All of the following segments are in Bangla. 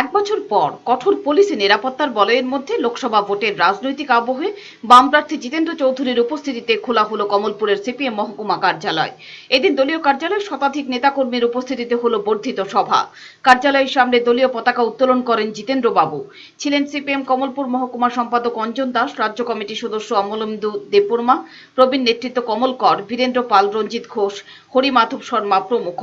এক বছর পর কঠোর পুলিশি নিরাপত্তার বলয়ের মধ্যে লোকসভা ভোটের রাজনৈতিক আবহে বাম প্রার্থী জিতেন্দ্র চৌধুরীর উপস্থিতিতে খোলা হলো কমলপুরের সিপিএম মহকুমা কার্যালয়। এদিন দলীয় কার্যালয়ে শতাধিক নেতাকর্মীর উপস্থিতিতে হলো বর্ধিত সভা। কার্যালয়ের সামনে দলীয় পতাকা উত্তোলন করেন জিতেন্দ্র বাবু। ছিলেন সিপিএম কমলপুর মহকুমা সম্পাদক অঞ্জন দাস, রাজ্য কমিটির সদস্য অমলেন্দু দেববর্মা, প্রবীণ নেতৃত্ব কমল কর, বীরেন্দ্র পাল, রঞ্জিত ঘোষ, হরিমাধব শর্মা প্রমুখ।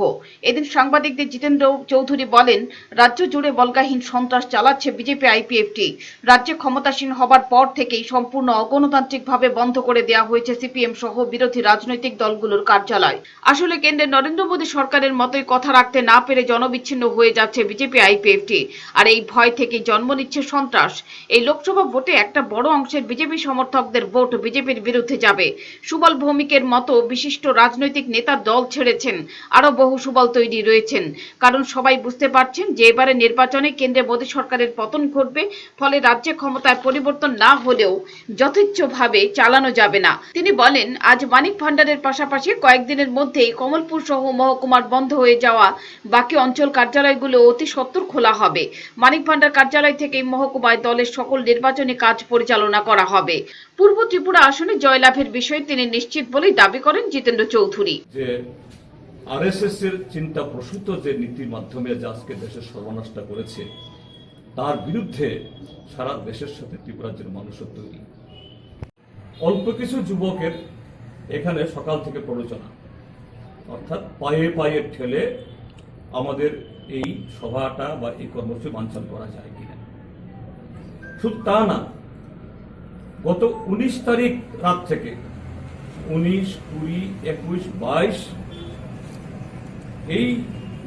এদিন সাংবাদিকদের জিতেন্দ্র চৌধুরী বলেন, রাজ্য জুড়ে বল্গাহীন সন্ত্রাস চালাচ্ছে বিজেপি আইপিএফটি। রাজ্যে ক্ষমতাসীন হবার পর থেকেই সম্পূর্ণ অগণতান্ত্রিকভাবে বন্ধ করে দেওয়া হয়েছে সিপিএম সহ বিরোধী রাজনৈতিক দলগুলোর কার্যালয়। আসলে কেন্দ্রে নরেন্দ্র মোদী সরকারের মতোই কথা রাখতে না পেরে জনবিচ্ছিন্ন হয়ে যাচ্ছে বিজেপি আইপিএফটি। আর এই ভয় থেকেই জন্ম নিচ্ছে সন্ত্রাস। এই লোকসভা ভোটে একটা বড় অংশের বিজেপি সমর্থকদের ভোট বিজেপির বিরুদ্ধে যাবে। সুবল ভৌমিকের মতো বিশিষ্ট রাজনৈতিক নেতা দল ছেড়েছেন, আরো বহু সুবল তৈরি রয়েছেন। কারণ সবাই বুঝতে পারছেন যে এবারে নির্বাচনে কেন্দ্রে মোদী সরকারের পতন ঘটবে, ফলে রাজ্যে ক্ষমতায় পরিবর্তন না হলেও যথেচ্ছভাবে চালানো যাবে না। তিনি বলেন, আজ মানিক ভান্ডারের পাশাপাশি কয়েকদিনের মধ্যেই কমলপুর সহ মহকুমার বন্ধ হয়ে যাওয়া বাকি অঞ্চল কার্যালয়গুলো অতি সত্বর খোলা হবে। মানিক ভান্ডার কার্যালয় থেকেই মহকুমায় দলের সকল নির্বাচনী কাজ পরিচালনা করা হবে। পূর্ব ত্রিপুরা আসনে জয়লাভের বিষয়ে তিনি নিশ্চিত বলেই দাবি করেন জিতেন্দ্র চৌধুরী। আরএসএস এর চিন্তা প্রসূত যে নীতির মাধ্যমে আজকে দেশের সর্বনাশটা করেছে, তার বিরুদ্ধে সারা দেশের সাথে ত্রিপুরাজ্যের মানুষের তৈরি। অল্প কিছু যুবকের এখানে সকাল থেকে প্ররোচনা, অর্থাৎ পায়ে পায়ে ঠেলে আমাদের এই সভাটা বা এই কর্মসূচি বানচাল করা যায় কিনা। শুধু তা না, গত 19 তারিখ রাত থেকে 19, 20, 21, 22 এই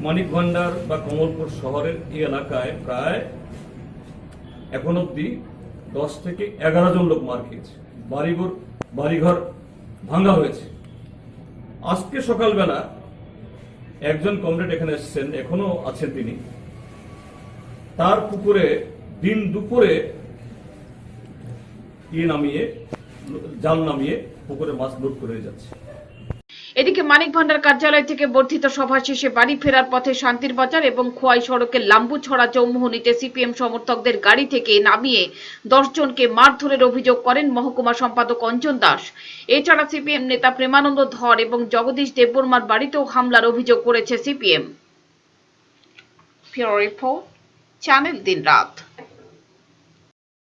মানিক ভান্ডার বা কমলপুর শহরের এই এলাকায় প্রায় এখন অব্দি 10 থেকে 11 জন লোক মার খেয়েছে। বাড়িঘর ভাঙা হয়েছে। আজকে সকালবেলা একজন কমরেড এখানে এসেছেন, এখনো আছেন তিনি, তার পুকুরে দিন দুপুরে জাল নামিয়ে পুকুরে মাছ লুট করে যাচ্ছে। এদিকে মানিক ভান্ডার কার্যালয় থেকে বর্ধিত সভা শেষে বাড়ি ফেরার পথে শান্তির বাজার এবং খোয়াই সড়কের লাম্বুছড়া চৌমুহনীতে সিপিএম সমর্থকদের গাড়ি থেকে নামিয়ে 10 জনকে মারধরের অভিযোগ করেন মহকুমা সম্পাদক অঞ্জন দাস। এছাড়া সিপিএম নেতা প্রেমানন্দ ধর এবং জগদীশ দেববর্মার বাড়িতেও হামলার অভিযোগ করেছে সিপিএম। ব্যুরো রিপোর্ট, চ্যানেল দিনরাত।